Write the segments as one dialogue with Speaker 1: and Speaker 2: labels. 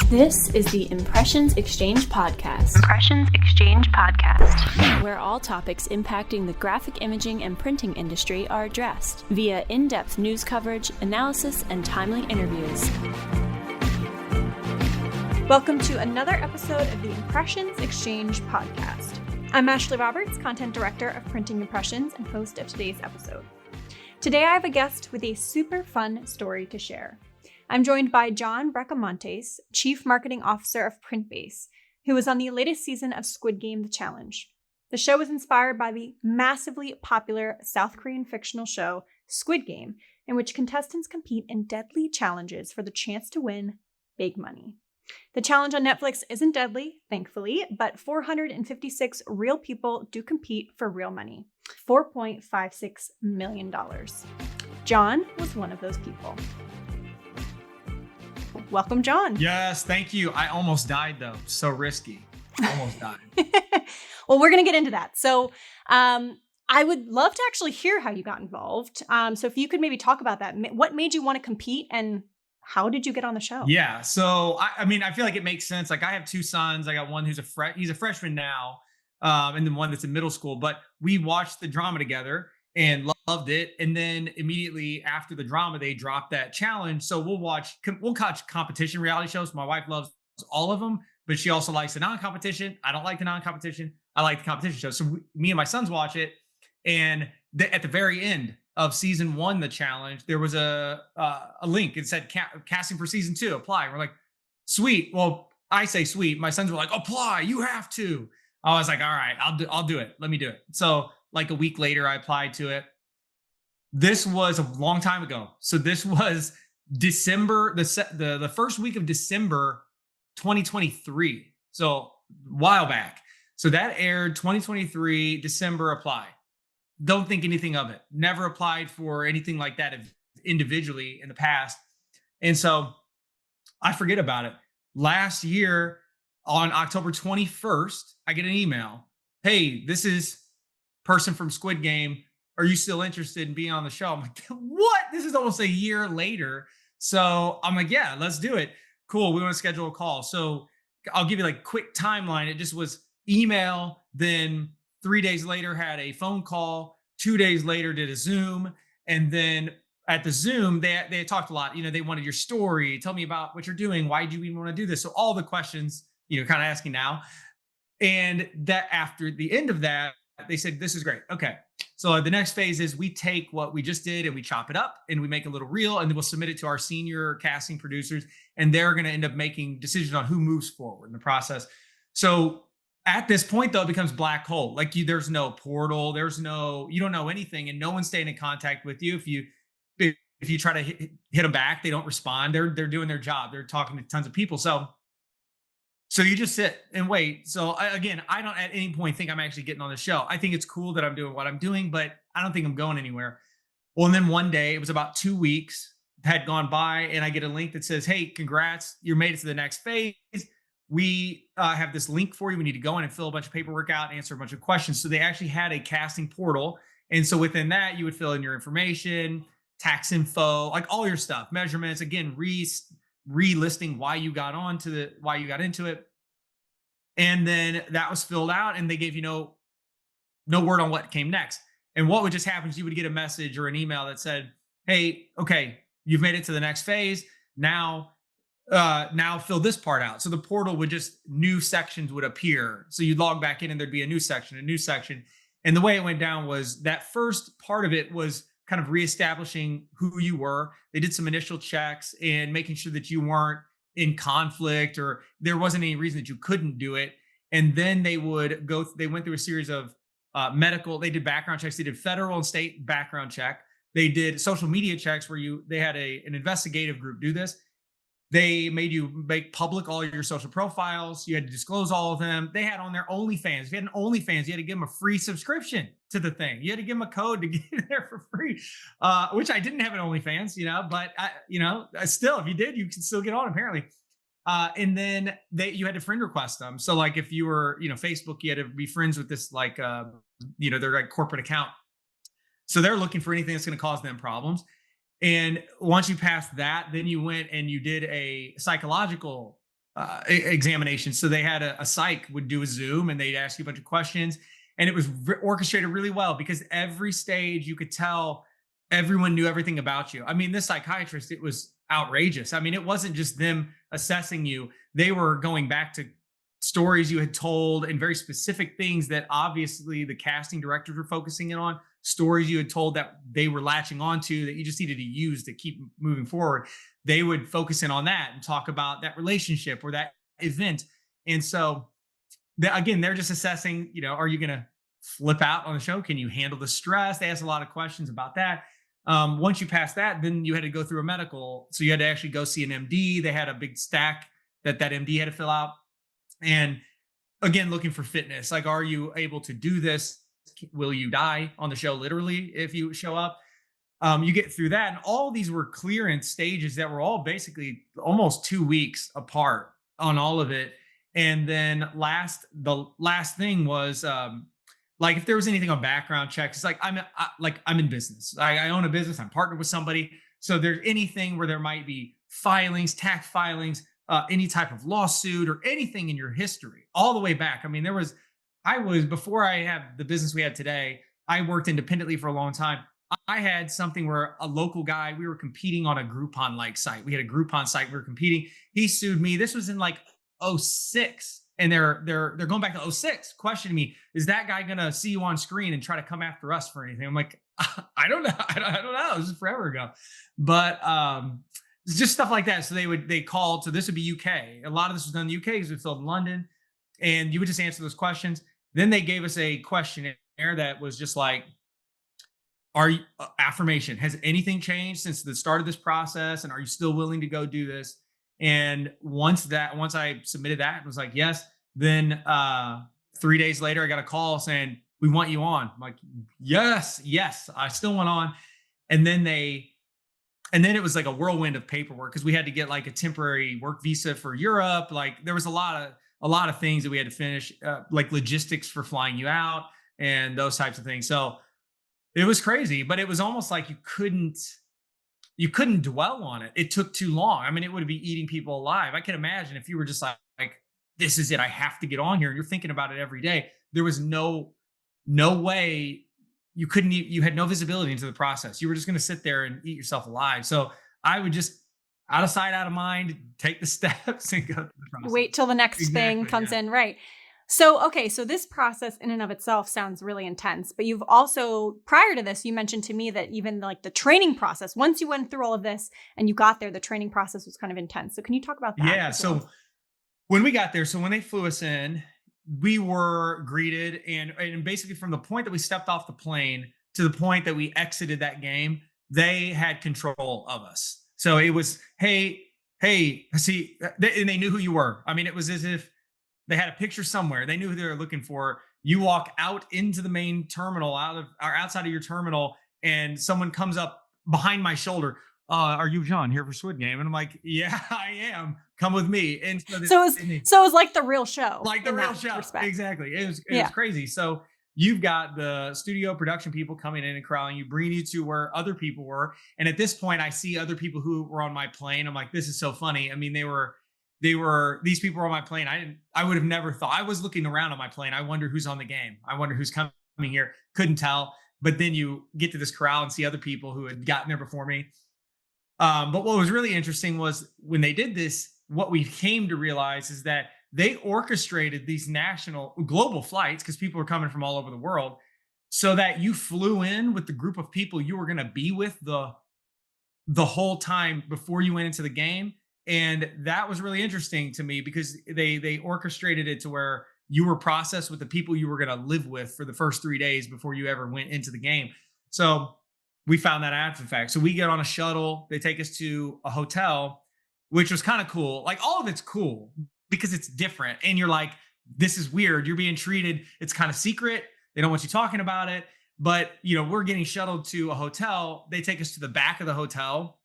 Speaker 1: This is the Impressions Xchange podcast.
Speaker 2: Impressions Xchange podcast,
Speaker 1: where all topics impacting the graphic imaging and printing industry are addressed via in-depth news coverage, analysis, and timely interviews.
Speaker 3: Welcome to another episode of the Impressions Xchange podcast. I'm Ashley Roberts, Content Director of Printing Impressions and host of today's episode. Today I have a guest with a super fun story to share. I'm joined by John Bracamontes, Chief Marketing Officer of Pryntbase, who was on the latest season of Squid Game: The Challenge. The show was inspired by the massively popular South Korean fictional show Squid Game, in which contestants compete in deadly challenges for the chance to win big money. The challenge on Netflix isn't deadly, thankfully, but 456 real people do compete for real money, $4.56 million. John was one of those people. Welcome, John.
Speaker 4: Yes, thank you. I almost died, though. So risky. Almost died.
Speaker 3: Well, we're going to get into that. So I would love to actually hear how you got involved. So if you could maybe talk about that. What made you want to compete and how did you get on the show?
Speaker 4: Yeah, so I mean, I feel like it makes sense. Like I have two sons. I got one who's he's a freshman now, and then one that's in middle school. But we watched the drama together and loved it. And then immediately after the drama, they dropped that challenge. So we'll watch competition reality shows. My wife loves all of them, but she also likes the non-competition. I don't like the non-competition. I like the competition shows. So me and my sons watch it. And at the very end of season 1, the challenge, there was a link. It said casting for season 2, apply. We're like, sweet. Well, I say sweet. My sons were like, apply, you have to. I was like, all right, I'll do it. Let me do it. So like a week later, I applied to it. This was a long time ago. So this was December, the first week of December, 2023. So a while back. So that aired 2023, December, apply. Don't think anything of it. Never applied for anything like that individually in the past. And so I forget about it. Last year on October 21st, I get an email. Hey, this is person from Squid Game. Are you still interested in being on the show? I'm like, what? This is almost a year later. So I'm like, yeah, let's do it. Cool. We want to schedule a call. So I'll give you like a quick timeline. It just was email. Then 3 days later had a phone call. 2 days later did a Zoom. And then at the Zoom, they had talked a lot. You know, they wanted your story. Tell me about what you're doing. Why do you even want to do this? So all the questions, kind of asking now. And that after the end of that, they said, this is great. Okay. So the next phase is we take what we just did and we chop it up and we make a little reel and then we'll submit it to our senior casting producers. And they're going to end up making decisions on who moves forward in the process. So at this point, though, it becomes black hole. Like there's no portal. You don't know anything and no one's staying in contact with you. If you try to hit them back, they don't respond. They're doing their job. They're talking to tons of people. So you just sit and wait. So I don't at any point think I'm actually getting on the show. I think it's cool that I'm doing what I'm doing, but I don't think I'm going anywhere. Well, and then one day, it was about 2 weeks had gone by and I get a link that says, hey, congrats, you made it to the next phase. We have this link for you. We need to go in and fill a bunch of paperwork out, answer a bunch of questions. So they actually had a casting portal. And so within that, you would fill in your information, tax info, like all your stuff, measurements, again, relisting why you got into it. And then that was filled out and they gave you no word on what came next. And what would just happen is you would get a message or an email that said, hey, okay, you've made it to the next phase. Now fill this part out. So the portal would new sections would appear. So you'd log back in and there'd be a new section. And the way it went down was that first part of it was kind of reestablishing who you were. They did some initial checks and making sure that you weren't in conflict or there wasn't any reason that you couldn't do it. And then they went through a series of they did background checks. They did federal and state background check. They did social media checks where they had an investigative group do this. They made you make public all your social profiles. You had to disclose all of them. They had on their OnlyFans. If you had an OnlyFans, you had to give them a free subscription to the thing. You had to give them a code to get in there for free, which I didn't have an OnlyFans, but still, if you did, you can still get on apparently. And then you had to friend request them. So like if you were, Facebook, you had to be friends with this, their like corporate account. So they're looking for anything that's going to cause them problems. And once you passed that, then you went and you did a psychological examination. So they had a psych would do a Zoom and they'd ask you a bunch of questions. And it was orchestrated really well because every stage you could tell everyone knew everything about you. I mean, this psychiatrist, it was outrageous. I mean, it wasn't just them assessing you. They were going back to stories you had told and very specific things that obviously the casting directors were focusing in on, stories you had told that they were latching onto that you just needed to use to keep moving forward. They would focus in on that and talk about that relationship or that event. And so again, they're just assessing, are you going to flip out on the show? Can you handle the stress? They asked a lot of questions about that. Once you pass that, then you had to go through a medical. So you had to actually go see an MD. They had a big stack that MD had to fill out. And again, looking for fitness, like, are you able to do this? Will you die on the show? Literally, if you show up, you get through that. And all these were clearance stages that were all basically almost 2 weeks apart on all of it. And then the last thing was, like, if there was anything on background checks, it's like, I'm in business. I own a business. I'm partnered with somebody. So there's anything where there might be filings, tax filings, any type of lawsuit or anything in your history, all the way back. I mean, before I have the business we had today, I worked independently for a long time. I had something where a local guy, we were competing on a Groupon-like site. We had a Groupon site. We were competing. He sued me. This was in like 06. And they're going back to 06, questioning me, is that guy going to see you on screen and try to come after us for anything? I'm like, I don't know. I don't know. This is forever ago. But it's just stuff like that. So they called. So this would be UK. A lot of this was done in the UK because it was filmed in London. And you would just answer those questions. Then they gave us a questionnaire that was just like, affirmation. Has anything changed since the start of this process? And are you still willing to go do this? And once I submitted that, it was like, yes. Then 3 days later, I got a call saying, we want you on. I'm like, yes, I still went on. And then it was like a whirlwind of paperwork because we had to get like a temporary work visa for Europe. Like there was a lot of things that we had to finish, like logistics for flying you out and those types of things. So it was crazy, but it was almost like you couldn't dwell on it. It took too long. I mean, it would be eating people alive. I can imagine if you were just like, this is it, I have to get on here. And you're thinking about it every day. There was no way you had no visibility into the process. You were just going to sit there and eat yourself alive. So I would just out of sight, out of mind, take the steps and go through the process.
Speaker 3: Wait till the next thing comes in. Right. So, okay. So this process in and of itself sounds really intense, but you've also, prior to this, you mentioned to me that even like the training process, once you went through all of this and you got there, the training process was kind of intense. So can you talk about that?
Speaker 4: Yeah. So when we got there, so when they flew us in, we were greeted and basically from the point that we stepped off the plane to the point that we exited that game, they had control of us. So it was, hey, see, and they knew who you were. I mean, it was as if they had a picture somewhere. They knew who they were looking for. You walk out into the main terminal, outside of your terminal, and someone comes up behind my shoulder. Are you John here for Squid Game? And I'm like, yeah, I am. Come with me. And
Speaker 3: so it was like the real show.
Speaker 4: Like the real show. Respect. Exactly. It was crazy. So you've got the studio production people coming in and corralling you, bringing you to where other people were. And at this point, I see other people who were on my plane. I'm like, this is so funny. I mean, these people were on my plane. I would have never thought. I was looking around on my plane. I wonder who's on the game. I wonder who's coming here. Couldn't tell. But then you get to this corral and see other people who had gotten there before me. But what was really interesting was when they did this, what we came to realize is that they orchestrated these global flights because people were coming from all over the world so that you flew in with the group of people you were going to be with the whole time before you went into the game. And that was really interesting to me because they orchestrated it to where you were processed with the people you were going to live with for the first 3 days before you ever went into the game. So we found that after the fact. So we get on a shuttle. They take us to a hotel, which was kind of cool. Like all of it's cool because it's different. And you're like, this is weird. You're being treated. It's kind of secret. They don't want you talking about it. But, we're getting shuttled to a hotel. They take us to the back of the hotel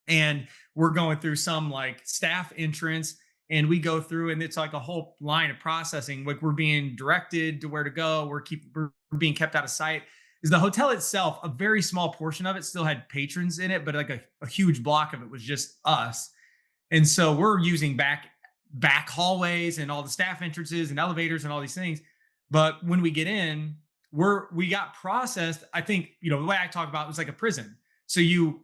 Speaker 4: and we're going through some like staff entrance and we go through and it's like a whole line of processing. Like we're being directed to where to go. We're being kept out of sight. is the hotel itself, a very small portion of it still had patrons in it, but like a huge block of it was just us. And so we're using back hallways and all the staff entrances and elevators and all these things. But when we get in, we got processed. I think, the way I talk about it was like a prison. So you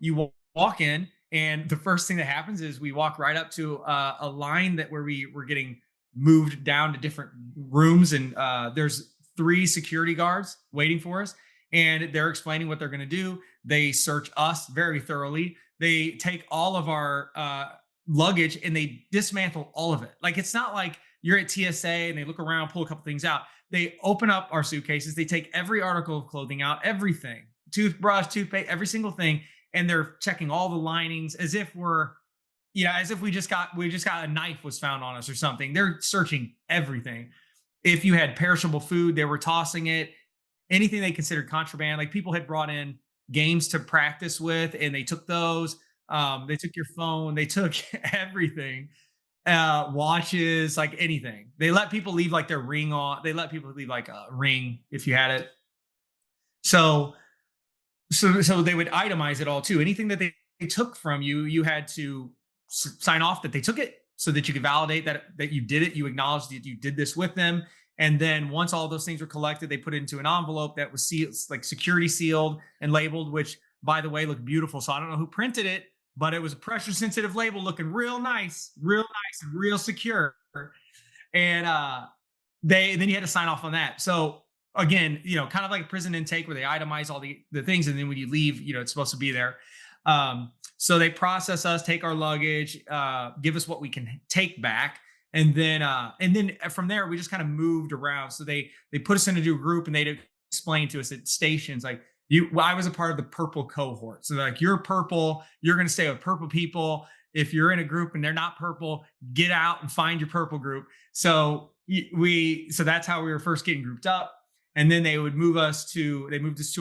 Speaker 4: walk in, and the first thing that happens is we walk right up to a line where we were getting moved down to different rooms, and there's 3 security guards waiting for us, and they're explaining what they're going to do. They search us very thoroughly. They take all of our luggage and they dismantle all of it. Like, it's not like you're at TSA and they look around, pull a couple things out. They open up our suitcases. They take every article of clothing out, everything, toothbrush, toothpaste, every single thing. And they're checking all the linings as if we just got a knife was found on us or something. They're searching everything. If you had perishable food, they were tossing it. Anything they considered contraband, like people had brought in games to practice with, and they took those. They took your phone. They took everything, watches, like anything. They let people leave like their ring on. They let people leave like a ring if you had it. So they would itemize it all too. Anything that they took from you, you had to sign off that they took it so that you could validate that you did it. You acknowledged that you did this with them. And then once all those things were collected, they put it into an envelope that was sealed, like security sealed and labeled, which, by the way, looked beautiful. So I don't know who printed it, but it was a pressure sensitive label looking real nice and real secure. And then you had to sign off on that. So again, kind of like a prison intake where they itemize all the things. And then when you leave, it's supposed to be there. So they process us, take our luggage, give us what we can take back. And then from there, we just kind of moved around. So they put us into a group, and they'd explain to us at stations, like I was a part of the purple cohort. So they're like, you're purple, you're going to stay with purple people. If you're in a group and they're not purple, get out and find your purple group. So that's how we were first getting grouped up. And then they moved us to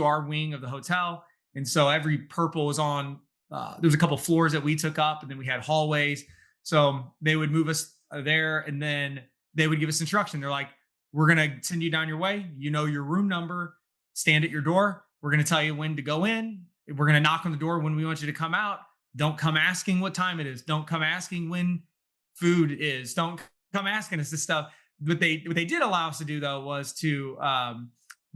Speaker 4: our wing of the hotel. And so every purple was on, there was a couple floors that we took up, and then we had hallways. So they would move us there, and then they would give us instruction. They're like, we're going to send you down your way. Your room number, stand at your door. We're going to tell you when to go in. We're going to knock on the door when we want you to come out. Don't come asking what time it is. Don't come asking when food is. Don't come asking us this stuff. What they did allow us to do, though, was to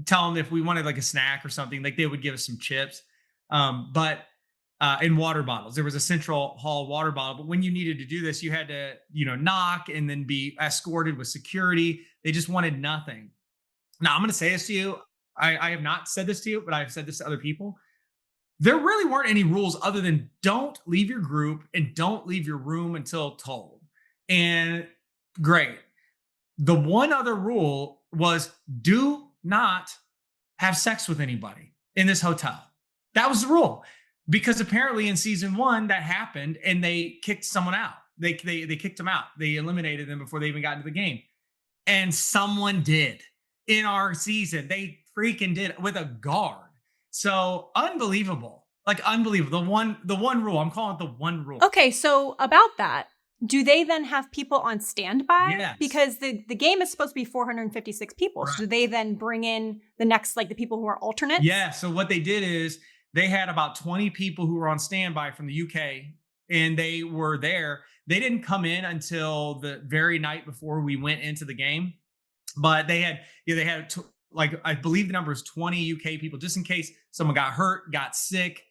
Speaker 4: tell them if we wanted like a snack or something, like they would give us some chips. But in water bottles, there was a central hall water bottle. But when you needed to do this, you had to, knock and then be escorted with security. They just wanted nothing. Now, I'm going to say this to you. I have not said this to you, but I've said this to other people. There really weren't any rules other than don't leave your group and don't leave your room until told. And great. The one other rule was do not have sex with anybody in this hotel. That was the rule, because apparently in season 1 that happened, and they kicked someone out. They kicked them out. They eliminated them before they even got into the game. And someone did in our season. They freaking did it with a guard. So unbelievable. Like unbelievable. The one rule. I'm calling it the one rule.
Speaker 3: Okay, so about that, do they then have people on standby?
Speaker 4: Yes.
Speaker 3: Because the game is supposed to be 456 people.
Speaker 4: Right.
Speaker 3: So do they then bring in the next, like the people who are alternates?
Speaker 4: Yeah. So what they did is they had about 20 people who were on standby from the UK, and they were there. They didn't come in until the very night before we went into the game, but they had like, I believe the number is 20 UK people, just in case someone got hurt, got sick,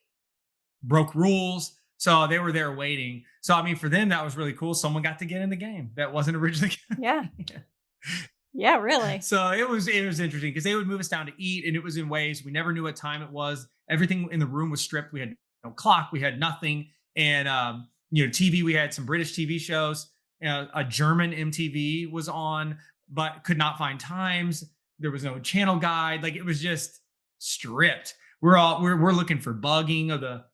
Speaker 4: broke rules. So they were there waiting. So, I mean, for them, that was really cool. Someone got to get in the game that wasn't originally.
Speaker 3: Yeah. Yeah, really.
Speaker 4: So it was interesting because they would move us down to eat, and it was in waves. We never knew what time it was. Everything in the room was stripped. We had no clock. We had nothing. And, TV, we had some British TV shows. A German MTV was on, but could not find times. There was no channel guide. Like, it was just stripped. We're looking for bugging of the,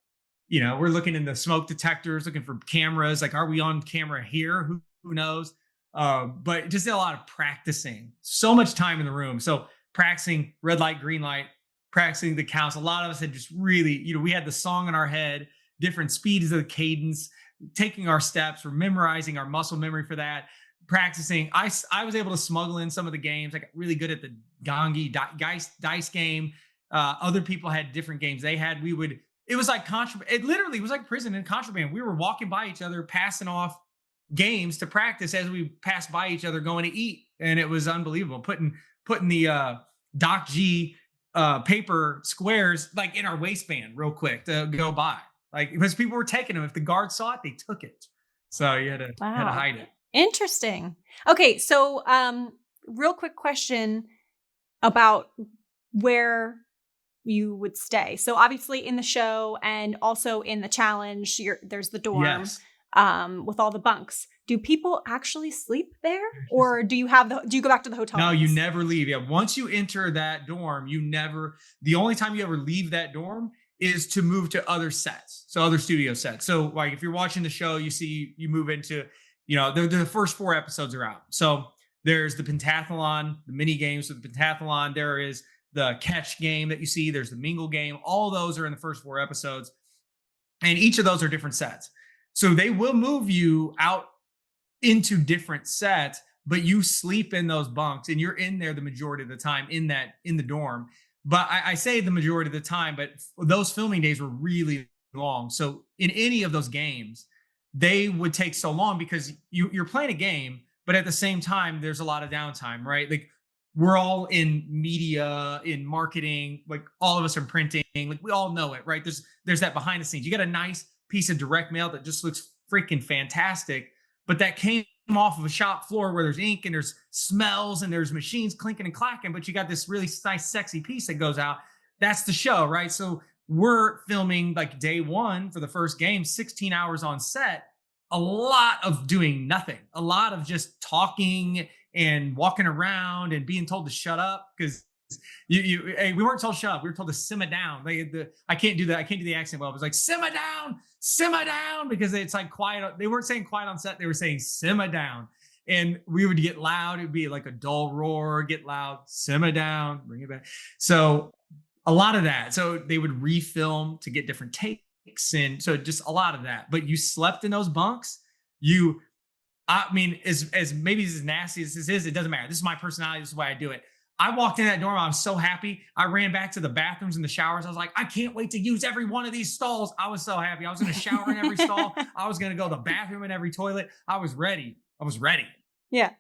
Speaker 4: we're looking in the smoke detectors, looking for cameras. Like, are we on camera here? Who knows? But just did a lot of practicing. So much time in the room. So practicing red light, green light, practicing the counts. A lot of us had just really, we had the song in our head, different speeds of the cadence, taking our steps, we're memorizing our muscle memory for that. Practicing. I was able to smuggle in some of the games. I got really good at the Gongi dice game. Other people had different games they had. It was like contraband. It literally was like prison and contraband. We were walking by each other, passing off games to practice as we passed by each other going to eat. And it was unbelievable. Putting the Doc G paper squares like in our waistband real quick to go by. Like, because people were taking them. If the guards saw it, they took it. So you had to hide it.
Speaker 3: Interesting. Okay. So real quick question about where you would stay. So obviously in the show and also in the challenge, there's the dorm.
Speaker 4: Yes.
Speaker 3: With all the bunks. Do people actually sleep there, or do you go back to the hotel?
Speaker 4: No, you never leave. Yeah, once you enter that dorm, the only time you ever leave that dorm is to move to other sets, so other studio sets. So like if you're watching the show, you move into, the first 4 episodes are out. So there's the pentathlon, the mini games with the pentathlon. There is the catch game that you see. There's the mingle game. All those are in the first 4 episodes, and each of those are different sets. So they will move you out into different sets, but you sleep in those bunks and you're in there the majority of the time in the dorm. But I say the majority of the time, but those filming days were really long. So in any of those games, they would take so long because you're playing a game, but at the same time, there's a lot of downtime, right? Like we're all in media, in marketing, like all of us are printing, like we all know it, right? There's that behind the scenes. You got a nice piece of direct mail that just looks freaking fantastic, but that came off of a shop floor where there's ink and there's smells and there's machines clinking and clacking, but you got this really nice, sexy piece that goes out. That's the show, right? So we're filming like day 1 for the first game, 16 hours on set, a lot of doing nothing, a lot of just talking and walking around and being told to shut up because we weren't told shut up. We were told to simmer down. I can't do that. I can't do the accent well. It was like simmer down, because it's like quiet. They weren't saying quiet on set. They were saying simmer down, and we would get loud. It'd be like a dull roar, get loud, simmer down, bring it back. So a lot of that. So they would refilm to get different takes, and so just a lot of that. But you slept in those bunks. I mean, as maybe as nasty as this is, it doesn't matter. This is my personality. This is why I do it. I walked in that dorm. I was so happy. I ran back to the bathrooms and the showers. I was like, I can't wait to use every one of these stalls. I was so happy. I was going to shower in every stall. I was going to go to the bathroom in every toilet. I was ready.
Speaker 3: Yeah.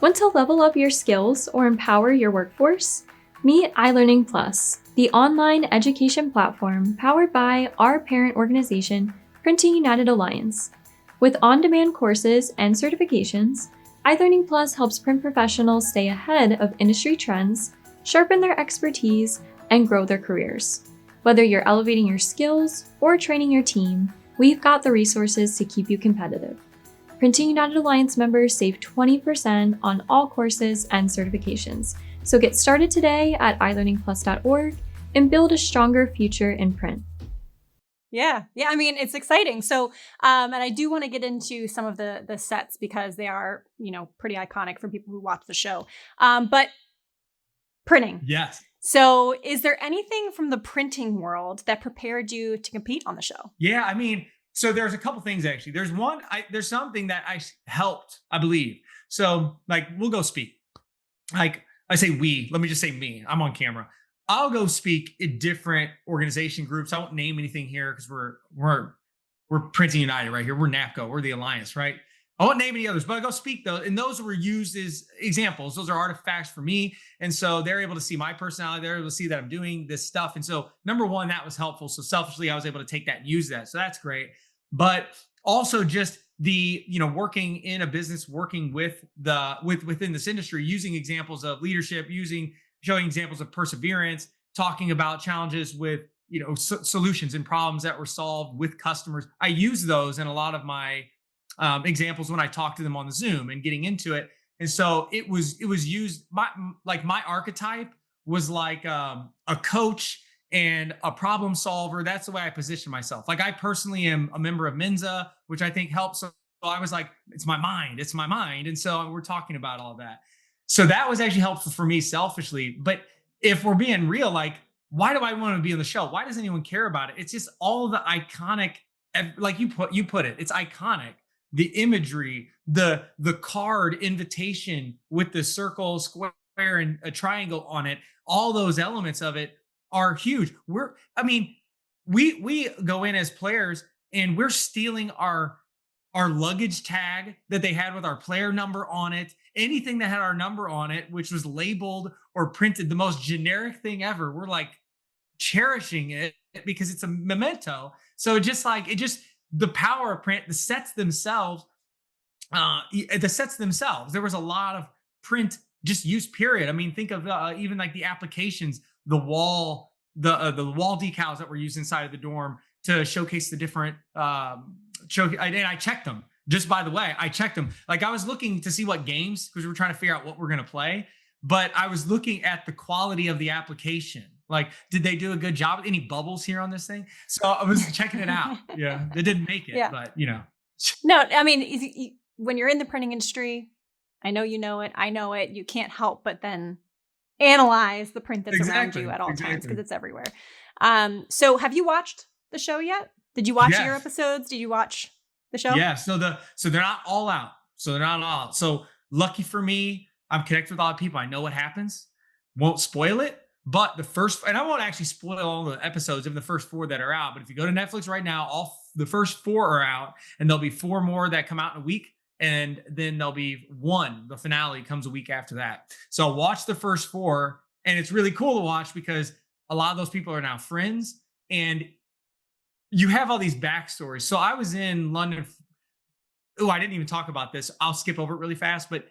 Speaker 5: Want to level up your skills or empower your workforce? Meet iLearning Plus, the online education platform powered by our parent organization, Printing United Alliance. With on-demand courses and certifications, iLearning Plus helps print professionals stay ahead of industry trends, sharpen their expertise, and grow their careers. Whether you're elevating your skills or training your team, we've got the resources to keep you competitive. Printing United Alliance members save 20% on all courses and certifications. So get started today at ilearningplus.org and build a stronger future in print.
Speaker 3: Yeah. I mean, it's exciting. So, and I do want to get into some of the sets because they are, pretty iconic for people who watch the show. But printing.
Speaker 4: Yes.
Speaker 3: So is there anything from the printing world that prepared you to compete on the show?
Speaker 4: Yeah. I mean, so there's a couple things actually. There's something that I helped, I believe. So like, we'll go speak. Like I say let me just say me, I'm on camera. I'll go speak at different organization groups. I won't name anything here because we're Printing United right here. We're NAPCO. We're the Alliance, right? I won't name any others, but I go speak those, and those were used as examples. Those are artifacts for me, and so they're able to see my personality. They're able to see that I'm doing this stuff, and so number one, that was helpful. So selfishly, I was able to take that and use that. So that's great. But also just the working in a business, working within this industry, using examples of leadership, showing examples of perseverance, talking about challenges with, solutions and problems that were solved with customers. I use those in a lot of my examples when I talk to them on the Zoom and getting into it. And so it was used, my archetype was like a coach and a problem solver. That's the way I position myself. Like I personally am a member of Mensa, which I think helps. So I was like, it's my mind. And so we're talking about all that. So that was actually helpful for me selfishly. But if we're being real, like, why do I want to be on the show? Why does anyone care about it? It's just all the iconic, like you put it, it's iconic. The imagery, the card invitation with the circle, square, and a triangle on it. All those elements of it are huge. We go in as players and we're stealing our luggage tag that they had with our player number on it. Anything that had our number on it, which was labeled or printed, the most generic thing ever, we're like cherishing it because it's a memento. So the power of print, the sets themselves, there was a lot of print just use, period. I mean, think of even like the applications, the wall decals that were used inside of the dorm to showcase the different and I checked them. Just by the way, I checked them. Like I was looking to see what games, because we were trying to figure out what we're going to play, but I was looking at the quality of the application. Like, did they do a good job? Any bubbles here on this thing? So I was checking it out. Yeah, they didn't make it, but
Speaker 3: No, I mean, when you're in the printing industry, I know you know it. I know it. You can't help but then analyze the print that's around you at all times because it's everywhere. So have you watched the show yet? Did you watch your episodes? Did you watch the show?
Speaker 4: Yeah. So they're not all out. So lucky for me, I'm connected with a lot of people. I know what happens. Won't spoil it. But and I won't actually spoil all the episodes of the first 4 that are out. But if you go to Netflix right now, the first 4 are out, and there'll be 4 more that come out in a week. And then there'll be the finale comes a week after that. So watch the first 4, and it's really cool to watch because a lot of those people are now friends, and you have all these backstories. So I was in London. Oh, I didn't even talk about this. I'll skip over it really fast, but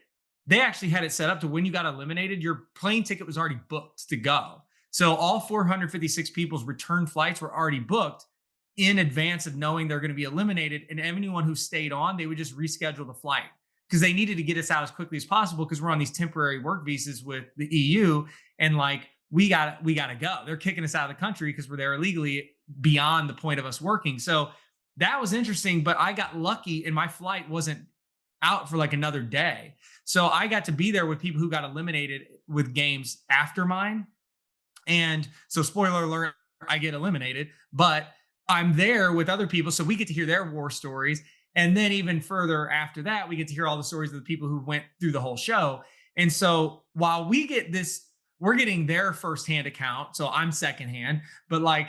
Speaker 4: they actually had it set up to when you got eliminated, your plane ticket was already booked to go. So all 456 people's return flights were already booked in advance of knowing they're going to be eliminated. And anyone who stayed on, they would just reschedule the flight because they needed to get us out as quickly as possible because we're on these temporary work visas with the EU. And like, we got to go. They're kicking us out of the country because we're there illegally beyond the point of us working. So that was interesting, but I got lucky and my flight wasn't out for like another day. So I got to be there with people who got eliminated with games after mine. And so spoiler alert, I get eliminated, but I'm there with other people. So we get to hear their war stories. And then even further after that, we get to hear all the stories of the people who went through the whole show. And so while we get this, we're getting their firsthand account. So I'm secondhand, but like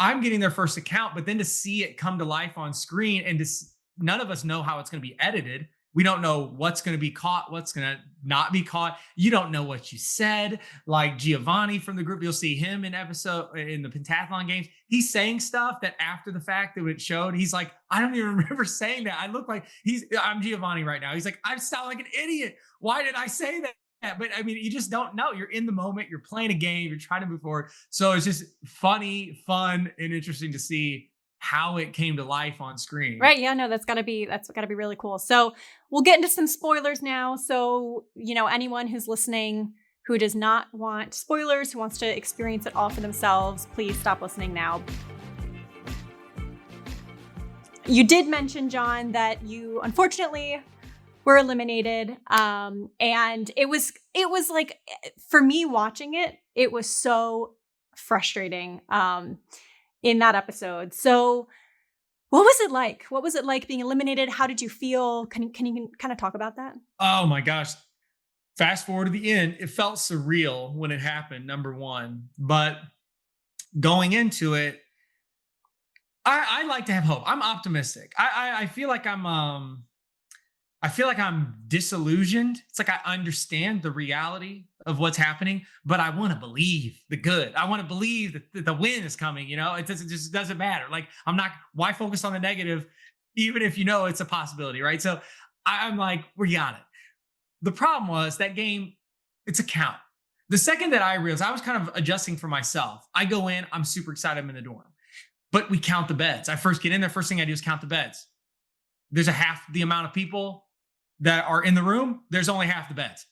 Speaker 4: I'm getting their first account, but then to see it come to life on screen and none of us know how it's going to be edited. We don't know what's going to be caught, what's going to not be caught. You don't know what you said. Like Giovanni from the group, you'll see him in the pentathlon games. He's saying stuff that after the fact that it showed, he's like, I don't even remember saying that. I look like I'm Giovanni right now. He's like, I sound like an idiot. Why did I say that? But I mean, you just don't know. You're in the moment. You're playing a game. You're trying to move forward. So it's just funny, fun, and interesting to see how it came to life on screen.
Speaker 3: Right. Yeah, no, that's gotta be really cool. So we'll get into some spoilers now. So, anyone who's listening who does not want spoilers, who wants to experience it all for themselves, please stop listening now. You did mention, John, that you unfortunately were eliminated. And it was like, for me watching it, it was so frustrating. In that episode. So what was it like? What was it like being eliminated? How did you feel? Can you kind of talk about that?
Speaker 4: Oh my gosh. Fast forward to the end. It felt surreal when it happened, number one. But going into it, I like to have hope. I'm optimistic. I feel like I'm disillusioned. It's like I understand the reality of what's happening, but I want to believe the good. I want to believe that the win is coming. It just doesn't matter. Like why focus on the negative, even if it's a possibility, right? So I'm like, we got it. The problem was that game, it's a count. The second that I realized, I was kind of adjusting for myself. I go in, I'm super excited, I'm in the dorm, but we count the beds. I first get in there, first thing I do is count the beds. There's a half the amount of people that are in the room, there's only half the beds.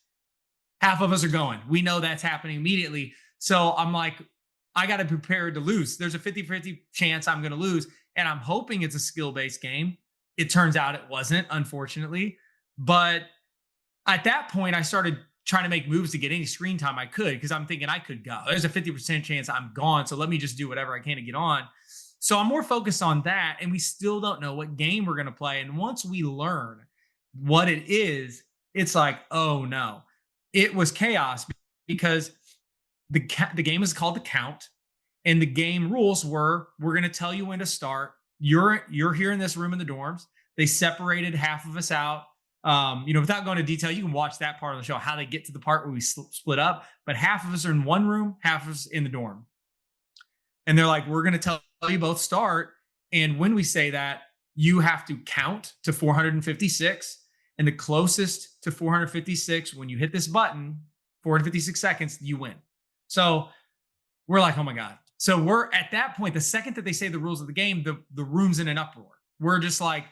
Speaker 4: Half of us are going. We know that's happening immediately. So I'm like, I got to be prepared to lose. There's a 50-50 chance I'm going to lose. And I'm hoping it's a skill-based game. It turns out it wasn't, unfortunately. But at that point, I started trying to make moves to get any screen time I could because I'm thinking I could go. There's a 50% chance I'm gone. So let me just do whatever I can to get on. So I'm more focused on that. And we still don't know what game we're going to play. And once we learn what it is, it's like, oh no. it was chaos because the game is called The Count, and the game rules were, we're going to tell you when to start. You're here in this room in the dorms. They separated half of us out. Without going into detail, you can watch that part of the show, how they get to the part where we split up. But half of us are in one room, half of us in the dorm. And they're like, we're going to tell you both start. And when we say that, you have to count to 456. And the closest to 456, when you hit this button, 456 seconds, you win. So we're like, oh my God. So we're at that point, the second that they say the rules of the game, the room's in an uproar. We're just like,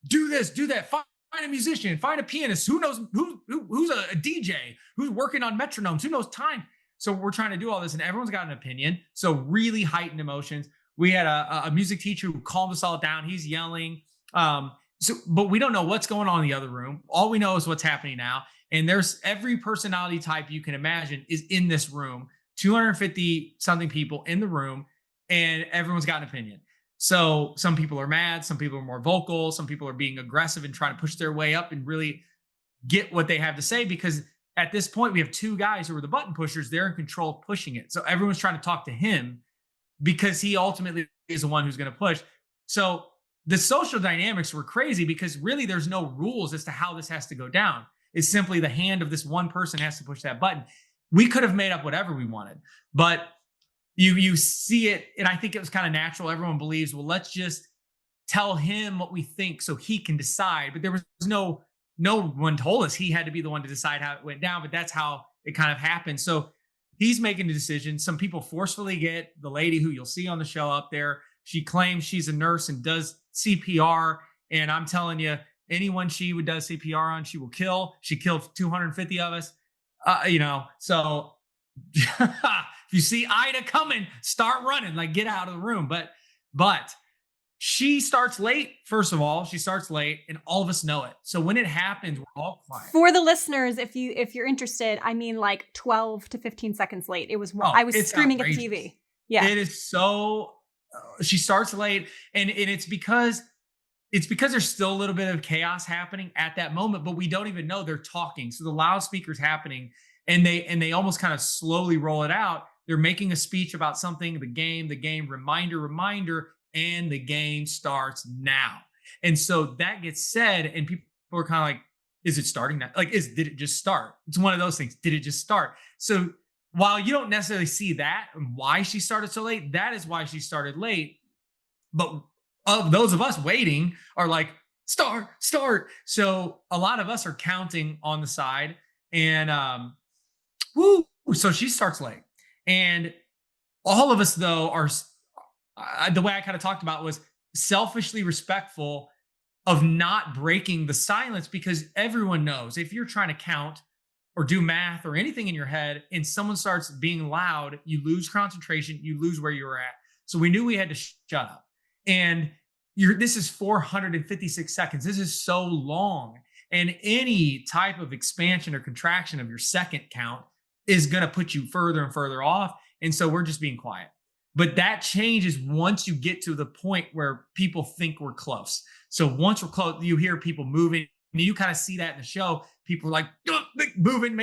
Speaker 4: do this, do that. Find a musician, find a pianist. Who knows who's a DJ, who's working on metronomes, who knows time. So we're trying to do all this, and everyone's got an opinion. So really heightened emotions. We had a music teacher who calmed us all down. He's yelling. But we don't know what's going on in the other room. All we know is what's happening now. And there's every personality type you can imagine is in this room. 250 something people in the room, and everyone's got an opinion. So some people are mad, some people are more vocal, some people are being aggressive and trying to push their way up and really get what they have to say, because at this point we have two guys who are the button pushers. They're in control of pushing it. So everyone's trying to talk to him because he ultimately is the one who's going to push. So the social dynamics were crazy because really there's no rules as to how this has to go down. It's simply the hand of this one person has to push that button. We could have made up whatever we wanted, but you see it. And I think it was kind of natural. Everyone believes, well, let's just tell him what we think so he can decide. But there was no one told us he had to be the one to decide how it went down, but that's how it kind of happened. So he's making a decision. Some people forcefully get the lady who you'll see on the show up there. She claims she's a nurse and does CPR. And I'm telling you, anyone she would does CPR on, she will kill. She killed 250 of us. So if you see Ida coming, start running, like get out of the room. But she starts late. First of all, she starts late, and all of us know it. So when it happens, we're all quiet.
Speaker 3: For the listeners, if you're interested, I mean like 12 to 15 seconds late. It was I was screaming outrageous at the TV. Yeah, it
Speaker 4: is so. She starts late, and it's because there's still a little bit of chaos happening at that moment, but we don't even know they're talking. So the loudspeaker's happening, and they almost kind of slowly roll it out. They're making a speech about something, the game, reminder, and the game starts now. And so that gets said, and people are kind of like, is it starting now? Like, did it just start? It's one of those things. Did it just start? So while you don't necessarily see that and why she started so late, that is why she started late. But of those of us waiting are like, start. So a lot of us are counting on the side, and so she starts late. And all of us, though, are the way I kind of talked about was selfishly respectful of not breaking the silence, because everyone knows if you're trying to count or do math or anything in your head and someone starts being loud, you lose concentration, you lose where you were at. So we knew we had to shut up. And this is 456 seconds. This is so long. And any type of expansion or contraction of your second count is going to put you further and further off. And so we're just being quiet. But that changes once you get to the point where people think we're close. So once we're close, you hear people moving. You kind of see that in the show. People are like moving,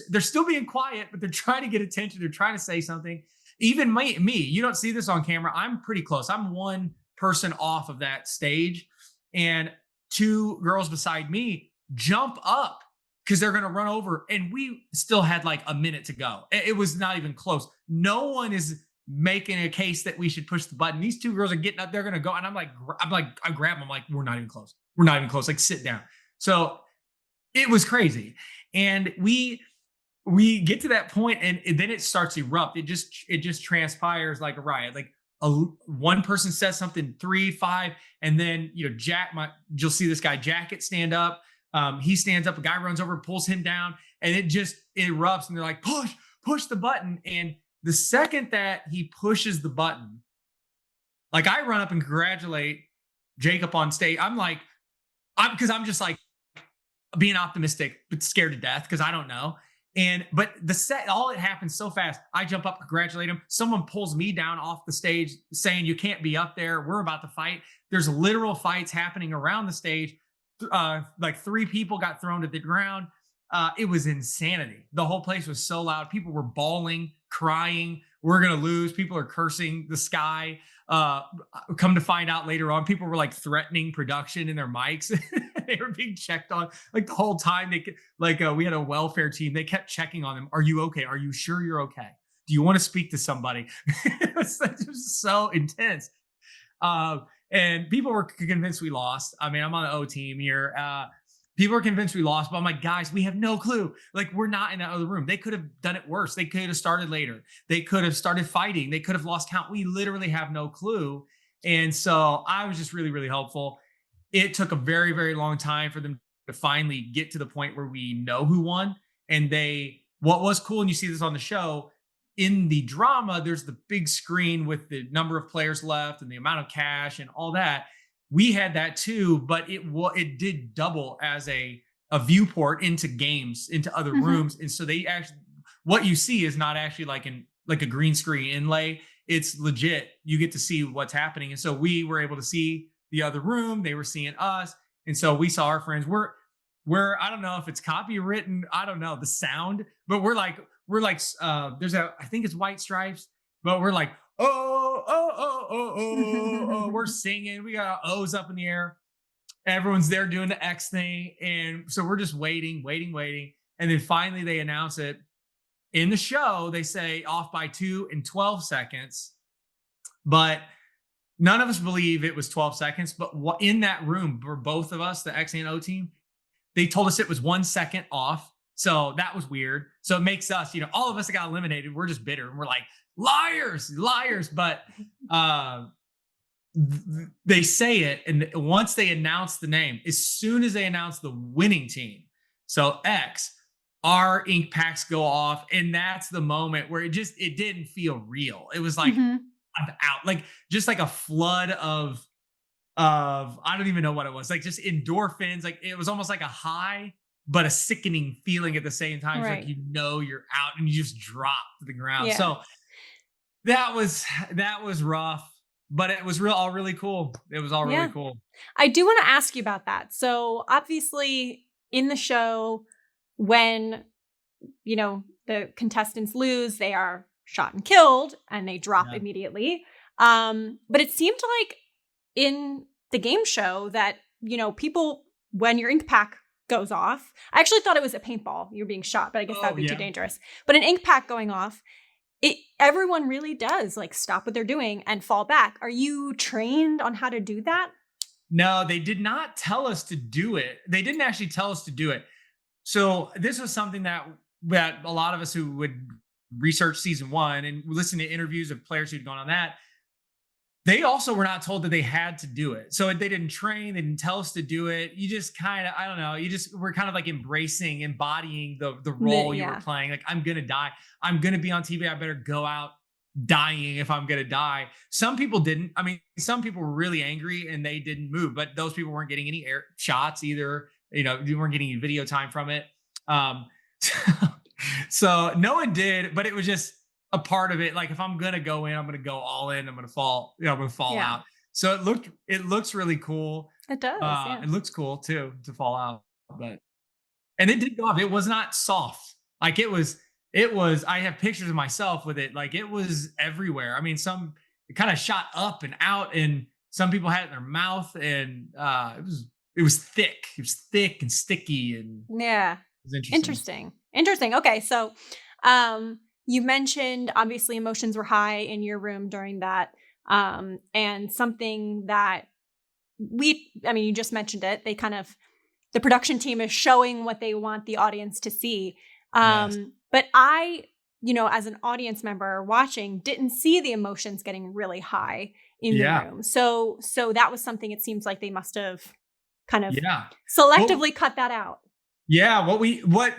Speaker 4: they're still being quiet, but they're trying to get attention. They're trying to say something. Even me, you don't see this on camera. I'm pretty close. I'm one person off of that stage, and two girls beside me jump up because they're going to run over. And we still had like a minute to go. It was not even close. No one is making a case that we should push the button. These two girls are getting up. They're going to go. And I grab them. I'm like, we're not even close. We're not even close. Like, sit down. So it was crazy. And we get to that point, and then it starts to erupt. It just transpires like a riot. Like one person says something, 3, 5, and then you'll see this guy Jacket stand up. He stands up. A guy runs over, pulls him down, and it just erupts. And they're like, push the button. And the second that he pushes the button, like I run up and congratulate Jacob on stage. Because I'm just like being optimistic, but scared to death because I don't know. But all it happens so fast. I jump up, congratulate him. Someone pulls me down off the stage saying, you can't be up there. We're about to fight. There's literal fights happening around the stage. Like 3 people got thrown to the ground. It was insanity. The whole place was so loud. People were bawling, crying. We're going to lose. People are cursing the sky. Come to find out later on, people were like threatening production in their mics. They were being checked on like the whole time. We had a welfare team. They kept checking on them. Are you okay? Are you sure you're okay? Do you want to speak to somebody? It was so intense. And people were convinced we lost. I mean, I'm on the O team here. People are convinced we lost, but I'm like, guys, we have no clue. Like, we're not in that other room. They could have done it worse. They could have started later. They could have started fighting. They could have lost count. We literally have no clue. And so I was just really, really helpful. It took a very, very long time for them to finally get to the point where we know who won. And what was cool, and you see this on the show, in the drama, there's the big screen with the number of players left and the amount of cash and all that. We had that too, but it did double as a viewport into games, into other rooms. And so they actually, what you see is not actually like a green screen inlay. It's legit. You get to see what's happening. And so we were able to see the other room. They were seeing us. And so we saw our friends. We're I don't know if it's copywritten. I don't know the sound, but we're like, I think it's White Stripes, but we're like, oh, we're singing. We got our O's up in the air. Everyone's there doing the X thing. And so we're just waiting. And then finally they announce it in the show. They say off by 2 and 12 seconds, but none of us believe it was 12 seconds. But in that room for both of us, the X and O team, they told us it was 1 second off. So that was weird. So it makes us, all of us that got eliminated, we're just bitter. And we're like, liars. But they say it. And once they announce the name, as soon as they announce the winning team, so X, our ink packs go off. And that's the moment where it didn't feel real. It was like, I'm out, like just like a flood of I don't even know what it was, like just endorphins. Like it was almost like a high, but a sickening feeling at the same time. Right. It's like, you're out and you just drop to the ground. Yeah. So that was rough, but it was all really cool. It was all really cool.
Speaker 3: I do want to ask you about that. So obviously in the show, when, the contestants lose, they are shot and killed and they drop immediately. But it seemed like in the game show that, people, when your ink pack goes off, I actually thought it was a paintball. You're being shot, but I guess that'd be too dangerous. But an ink pack going off, everyone really does like stop what they're doing and fall back. Are you trained on how to do that?
Speaker 4: No, they did not tell us to do it. They didn't actually tell us to do it. So this was something that a lot of us who would research season 1 and listen to interviews of players who'd gone on that, they also were not told that they had to do it. So they didn't train. They didn't tell us to do it. You just kind of, I don't know. We're kind of like embodying the role you were playing. Like, I'm going to die. I'm going to be on TV. I better go out dying if I'm going to die. Some people didn't. I mean, some people were really angry and they didn't move, but those people weren't getting any air shots either. You weren't getting any video time from it. So no one did, but it was just a part of it. Like, if I'm going to go in, I'm going to go all in. I'm going to fall, I'm going to fall out. So it looks really cool.
Speaker 3: It does.
Speaker 4: It looks cool too, to fall out, and it did go off. It was not soft. Like it was, I have pictures of myself with it. Like, it was everywhere. I mean, it kind of shot up and out, and some people had it in their mouth, and it was thick. It was thick and sticky, and it was
Speaker 3: interesting. Okay. So, you mentioned obviously emotions were high in your room during that. And something that you just mentioned it, the production team is showing what they want the audience to see. But I, as an audience member watching, didn't see the emotions getting really high in the room. So that was something, it seems like they must have kind of selectively cut that out.
Speaker 4: Yeah.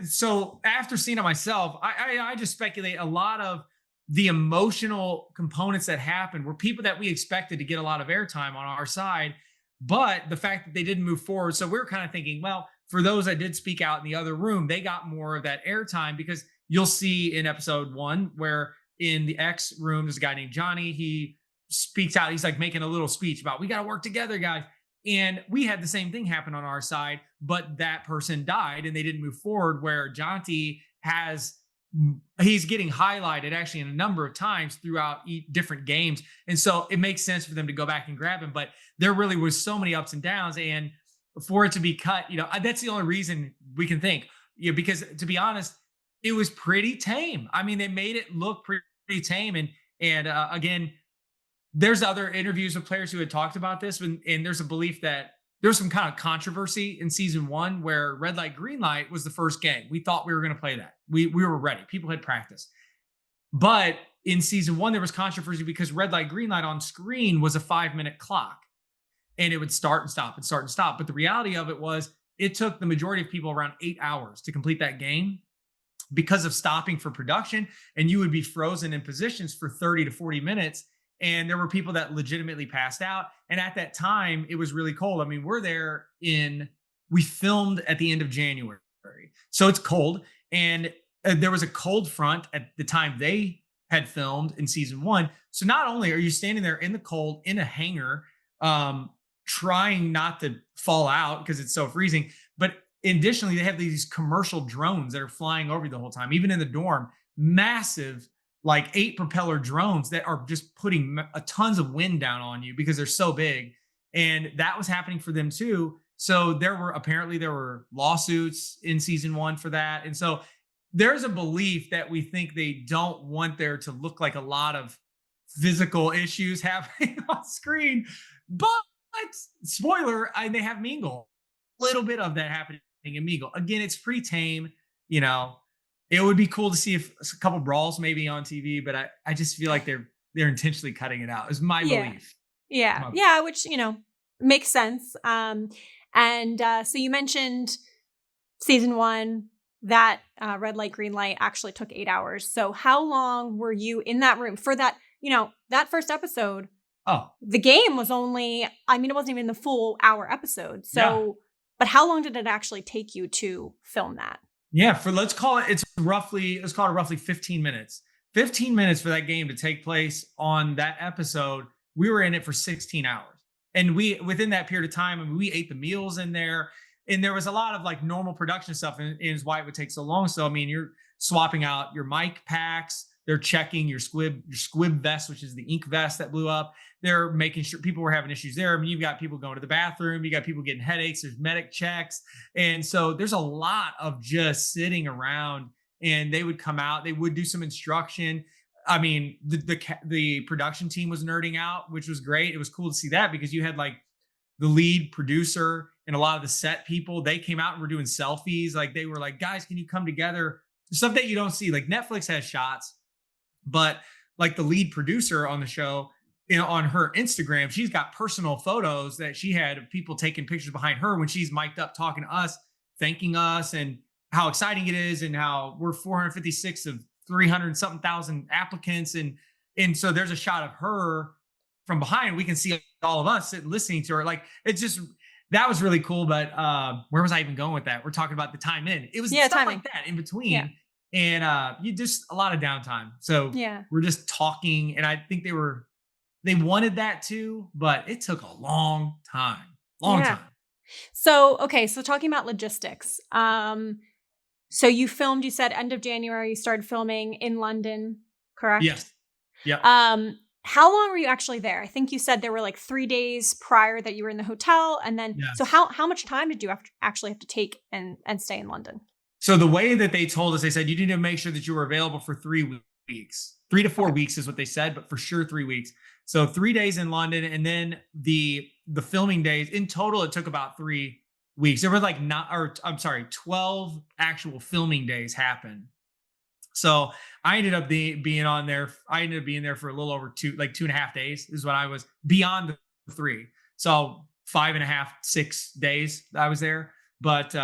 Speaker 4: So after seeing it myself, I just speculate a lot of the emotional components that happened were people that we expected to get a lot of airtime on our side, but the fact that they didn't move forward. So we were kind of thinking, well, for those that did speak out in the other room, they got more of that airtime, because you'll see in episode 1 where in the X room, there's a guy named Johnny. He speaks out. He's like making a little speech about, we got to work together, guys. And we had the same thing happen on our side, but that person died and they didn't move forward, where Jonty he's getting highlighted actually in a number of times throughout different games. And so it makes sense for them to go back and grab him. But there really was so many ups and downs, and for it to be cut, that's the only reason we can think, because to be honest, it was pretty tame. I mean, they made it look pretty tame. And again, there's other interviews with players who had talked about this, and there's a belief that there was some kind of controversy in season 1 where red light, green light was the first game. We thought we were going to play that. We were ready. People had practiced. But in season 1, there was controversy because red light, green light on screen was a 5-minute clock, and it would start and stop and start and stop. But the reality of it was it took the majority of people around 8 hours to complete that game because of stopping for production, and you would be frozen in positions for 30 to 40 minutes. And there were people that legitimately passed out. And at that time, it was really cold. I mean, we filmed at the end of January. So it's cold. And there was a cold front at the time they had filmed in season 1. So not only are you standing there in the cold, in a hangar, trying not to fall out because it's so freezing, but additionally, they have these commercial drones that are flying over you the whole time, even in the dorm, massive, like 8 propeller drones that are just putting tons of wind down on you because they're so big. And that was happening for them too. So there were lawsuits in season 1 for that. And so there's a belief that we think they don't want there to look like a lot of physical issues happening on screen. But spoiler, they have Mingle. A little bit of that happening in Mingle. Again, it's pretty tame, It would be cool to see if a couple brawls maybe on TV, but I just feel like they're intentionally cutting it out. Is my belief.
Speaker 3: Yeah, which makes sense. So you mentioned season 1 that red light, green light actually took 8 hours. So how long were you in that room for that? That first episode.
Speaker 4: Oh,
Speaker 3: the game was only. It wasn't even the full hour episode. So, but how long did it actually take you to film that?
Speaker 4: Yeah, let's call it roughly 15 minutes. 15 minutes for that game to take place on that episode. We were in it for 16 hours. And within that period of time, we ate the meals in there. And there was a lot of like normal production stuff, and is why it would take so long. So, you're swapping out your mic packs. They're checking your squib vest, which is the ink vest that blew up. They're making sure people were having issues there. You've got people going to the bathroom. You got people getting headaches. There's medic checks. And so there's a lot of just sitting around, and they would come out. They would do some instruction. The production team was nerding out, which was great. It was cool to see that because you had like the lead producer and a lot of the set people. They came out and were doing selfies. Like they were like, guys, can you come together? Stuff that you don't see. Like Netflix has shots, but like the lead producer on the show, on her Instagram, she's got personal photos that she had of people taking pictures behind her when she's mic'd up talking to us, thanking us, and how exciting it is, and how we're 456 of 300 something thousand applicants. And so there's a shot of her from behind. We can see all of us sitting listening to her. Like that was really cool. But where was I even going with that? We're talking about the time in. It was stuff timing. Like that in between. Yeah. And you just a lot of downtime. So we're just talking. And I think they wanted that too, but it took a long time. Time.
Speaker 3: So talking about logistics. So you filmed, you said end of January, you started filming in London, correct?
Speaker 4: Yes. Yeah.
Speaker 3: How long were you actually there? I think you said there were like 3 days prior that you were in the hotel. And then, So how much time did you actually have to take and stay in London?
Speaker 4: So the way that they told us, they said, you need to make sure that you were available for 3 weeks. 3 to 4 weeks is what they said, but for sure 3 weeks. So 3 days in London, and then the filming days in total, it took about 3 weeks. There were 12 actual filming days happened. So I ended up being on there. I ended up being there for a little over 2.5 days is what I was, beyond the 3. So 5.5, 6 days I was there. But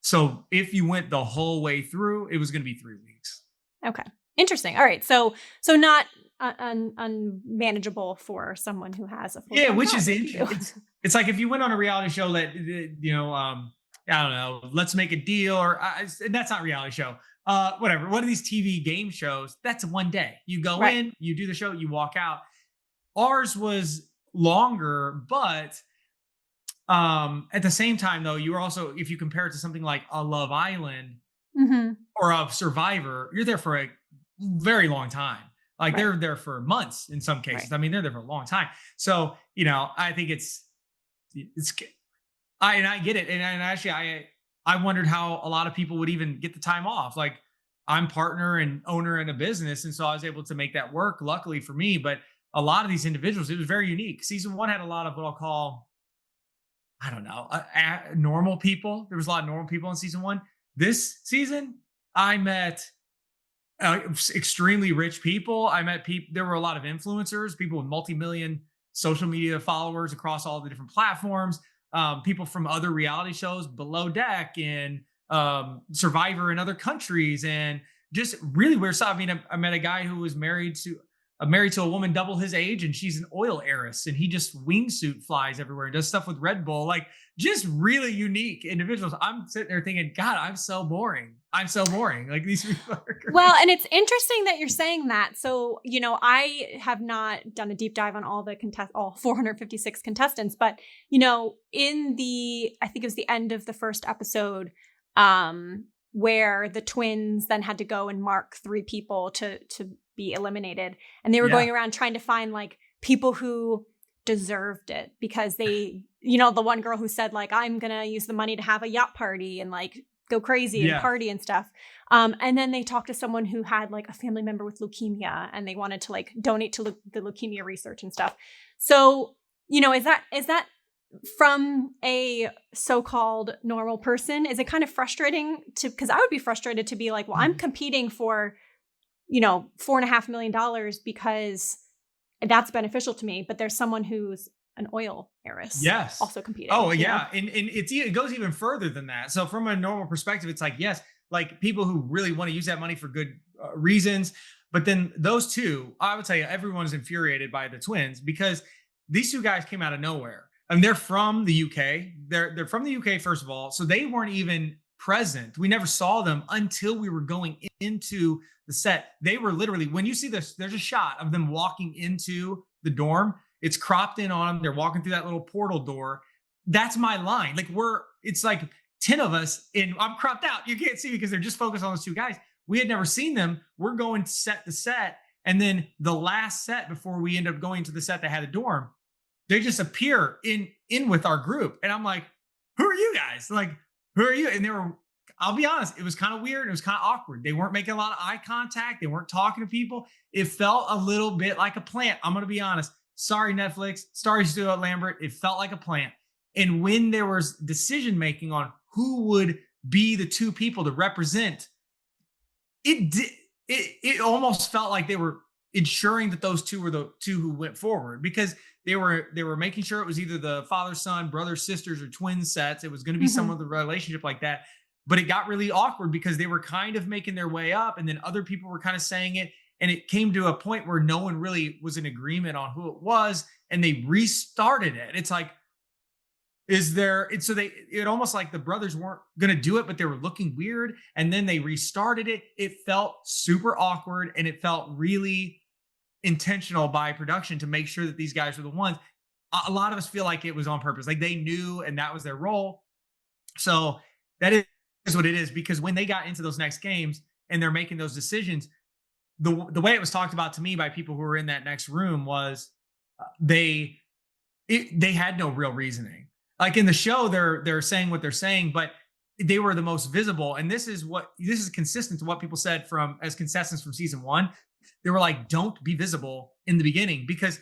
Speaker 4: so if you went the whole way through, it was going to be 3 weeks.
Speaker 3: Okay. Interesting. All right. So not unmanageable for someone who has a full
Speaker 4: which is interesting. It's like if you went on a reality show that I don't know, Let's Make a Deal, or and that's not a reality show. Whatever. One of these TV game shows, that's one day. You go in, you do the show, you walk out. Ours was longer, but At the same time, though, you are also, if you compare it to something like a Love Island
Speaker 3: Mm-hmm.
Speaker 4: or a Survivor, you're there for a very long time. Like
Speaker 3: Right.
Speaker 4: they're there for months in some cases.
Speaker 3: Right.
Speaker 4: I mean, they're there for a long time. So, I think it's I get it. And actually I wondered how a lot of people would even get the time off. Like I'm partner and owner in a business. And so I was able to make that work, luckily for me. But a lot of these individuals, it was very unique. Season one had a lot of what I'll call, I don't know, normal people. There was a lot of normal people in season one. This season, I met extremely rich people. I met people. There were a lot of influencers, people with multi-million social media followers across all the different platforms. People from other reality shows, Below Deck and Survivor in other countries, and just really weird stuff. I mean, I met a guy who was married to a woman double his age, and she's an oil heiress, and he just wingsuit flies everywhere and does stuff with Red Bull, like just really unique individuals. I'm sitting there thinking, God, I'm so boring. Like these people are great.
Speaker 3: Well, and it's interesting that you're saying that. So, I have not done a deep dive on all 456 contestants, but, I think it was the end of the first episode, where the twins then had to go and mark 3 people to be eliminated. And they were going around trying to find like people who deserved it because they, the one girl who said like, I'm going to use the money to have a yacht party and like go crazy and party and stuff. And then they talked to someone who had like a family member with leukemia and they wanted to like donate to the leukemia research and stuff. So, is that from a so-called normal person? Is it kind of frustrating because I would be frustrated to be like, well, I'm competing for, $4.5 million because that's beneficial to me, but there's someone who's an oil heiress also competing.
Speaker 4: Oh yeah. And it goes even further than that. So from a normal perspective, it's like, yes, like people who really want to use that money for good reasons. But then those two, I would tell you, everyone's infuriated by the twins because these two guys came out of nowhere. I mean, they're from the UK. They're from the UK, first of all. So they weren't even present. We never saw them until we were going into the set. They were literally, when you see this, there's a shot of them walking into the dorm. It's cropped in on them. They're walking through that little portal door. That's my line. Like it's like 10 of us and I'm cropped out. You can't see because they're just focused on those two guys. We had never seen them. We're going set to set. And then the last set before we end up going to the set that had a dorm, they just appear in with our group. And I'm like, who are you guys? Like, who are you? And I'll be honest, it was kind of weird. It was kind of awkward. They weren't making a lot of eye contact. They weren't talking to people. It felt a little bit like a plant. I'm going to be honest. Sorry, Netflix. Sorry, Stuart Lambert. It felt like a plant. And when there was decision making on who would be the two people to represent, it almost felt like they were ensuring that those two were the two who went forward because they were making sure it was either the father, son, brother, sisters, or twin sets. It was going to be some of the relationship like that. But it got really awkward because they were kind of making their way up and then other people were kind of saying it. And it came to a point where no one really was in agreement on who it was. And they restarted it. It's like, it almost like the brothers weren't going to do it, but they were looking weird. And then they restarted it. It felt super awkward and it felt really intentional by production to make sure that these guys were the ones. A lot of us feel like it was on purpose. Like they knew and that was their role. So that is what it is, because when they got into those next games and they're making those decisions, the way it was talked about to me by people who were in that next room was they had no real reasoning. Like in the show, they're saying what they're saying, but they were the most visible. And this is consistent to what people said as contestants from season one. They were like, don't be visible in the beginning because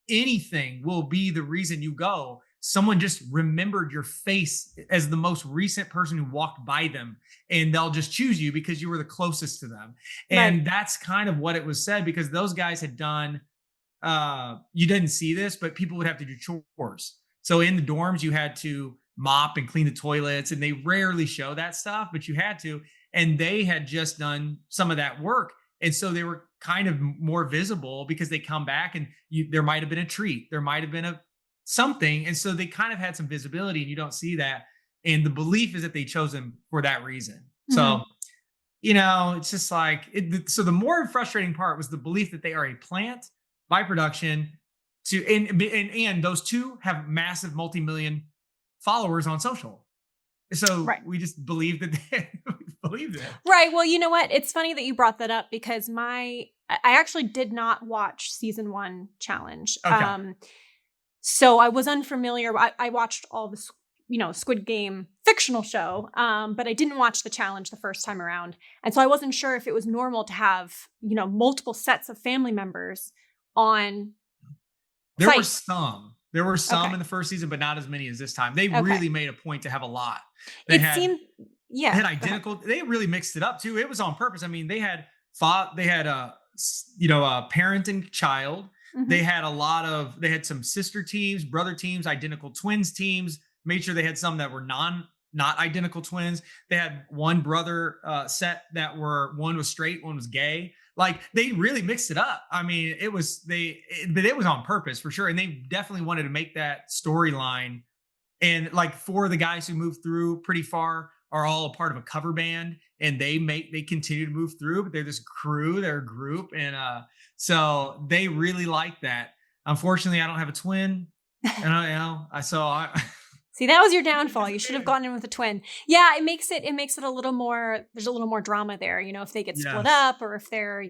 Speaker 4: anything will be the reason you go. Someone just remembered your face as the most recent person who walked by them, and they'll just choose you because you were the closest to them. And that's kind of what it was said, because those guys had done, you didn't see this, but people would have to do chores. So in the dorms, you had to mop and clean the toilets, and they rarely show that stuff, but you had to. And they had just done some of that work. And so they were kind of more visible because they come back and there might've been a treat. There might've been something. And so they kind of had some visibility, and you don't see that. And the belief is that they chose them for that reason. So, it's just like, so the more frustrating part was the belief that they are a plant by production and those two have massive multi-million followers on social. So
Speaker 3: Right.
Speaker 4: we just believed that they believed it.
Speaker 3: Right. Well, you know what? It's funny that you brought that up because I actually did not watch season 1 challenge.
Speaker 4: Okay.
Speaker 3: So I was unfamiliar. I watched all the, Squid Game fictional show, but I didn't watch the challenge the first time around. And so I wasn't sure if it was normal to have, multiple sets of family members on
Speaker 4: There
Speaker 3: site.
Speaker 4: were some. There were some
Speaker 3: Okay.
Speaker 4: in the first season, but not as many as this time. They
Speaker 3: Okay.
Speaker 4: really made a point to have a lot.
Speaker 3: It seemed, yeah.
Speaker 4: They had
Speaker 3: go ahead.
Speaker 4: identical. They really mixed it up too. It was on purpose. I mean, they had a parent and child.
Speaker 3: Mhm.
Speaker 4: They had some sister teams, brother teams, identical twins teams. Made sure they had some that were not identical twins. They had one brother set that one was straight, one was gay. Like they really mixed it up. I mean, but it was on purpose for sure. And they definitely wanted to make that storyline. And like 4 of the guys who moved through pretty far are all a part of a cover band, and they continue to move through, but they're this crew, they're a group. And so they really like that. Unfortunately, I don't have a twin. And I
Speaker 3: See, that was your downfall. You should have gone in with a twin. Yeah, it makes it a little more, there's a little more drama there, if they get split
Speaker 4: Yes.
Speaker 3: up or if they're,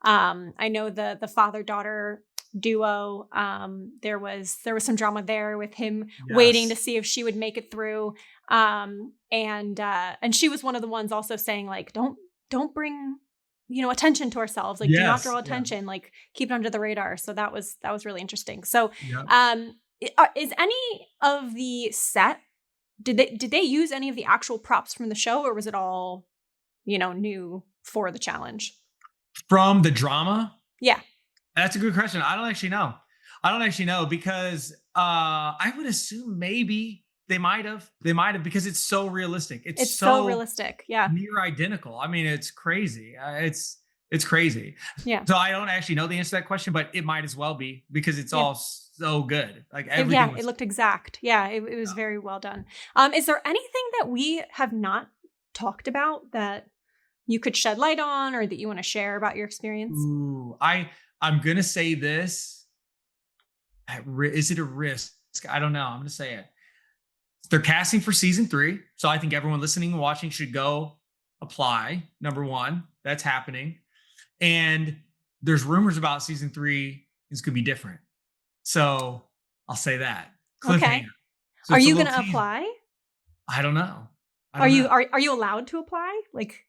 Speaker 3: I know the father-daughter duo, there was some drama there with him waiting to see if she would make it through. And she was one of the ones also saying like, don't bring, attention to ourselves. Like, do not draw attention, like keep it under the radar. So that was really interesting. So, is any of the set, did they use any of the actual props from the show, or was it all, new for the challenge?
Speaker 4: From the drama?
Speaker 3: Yeah.
Speaker 4: That's a good question. I don't actually know because I would assume maybe they might have because it's so realistic. It's
Speaker 3: so realistic. Yeah.
Speaker 4: Near identical. I mean, it's crazy. It's crazy.
Speaker 3: Yeah.
Speaker 4: So I don't actually know the answer to that question, but it might as well be because it's all so good. Like everything.
Speaker 3: It looked exact. Yeah. It was very well done. Is there anything that we have not talked about that you could shed light on or that you want to share about your experience?
Speaker 4: Ooh, I'm going to say this. Is it a risk? I don't know. I'm going to say it. They're casting for season 3. So I think everyone listening and watching should go apply. Number 1, that's happening. And there's rumors about season 3 is going to be different. So I'll say that.
Speaker 3: Okay.
Speaker 4: So
Speaker 3: are
Speaker 4: it's a
Speaker 3: you
Speaker 4: little
Speaker 3: going to
Speaker 4: teaser.
Speaker 3: apply?
Speaker 4: I don't know.
Speaker 3: Are you allowed to apply? Like,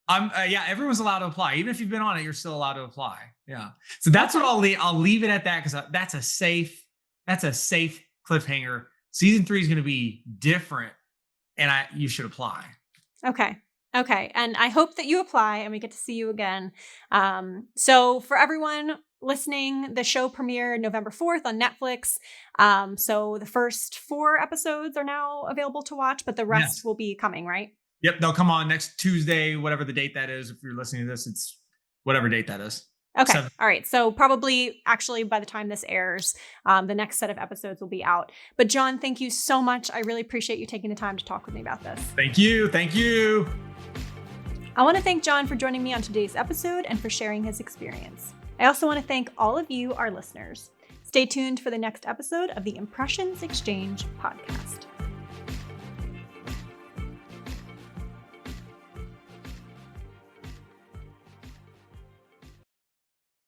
Speaker 4: everyone's allowed to apply. Even if you've been on it, you're still allowed to apply. Yeah. So that's what I'll leave it at that because that's a safe cliffhanger. Season 3 is going to be different, and you should apply.
Speaker 3: Okay. And I hope that you apply and we get to see you again. So for everyone listening, the show premiered November 4th on Netflix. So the first 4 episodes are now available to watch, but the rest will be coming, right?
Speaker 4: Yep. They'll come on next Tuesday, whatever the date that is. If you're listening to this, it's whatever date that is.
Speaker 3: Okay.
Speaker 4: 7.
Speaker 3: All right. So probably actually by the time this airs, the next set of episodes will be out. But John, thank you so much. I really appreciate you taking the time to talk with me about this.
Speaker 4: Thank you.
Speaker 3: I want to thank John for joining me on today's episode and for sharing his experience. I also want to thank all of you, our listeners. Stay tuned for the next episode of the Impressions Xchange podcast.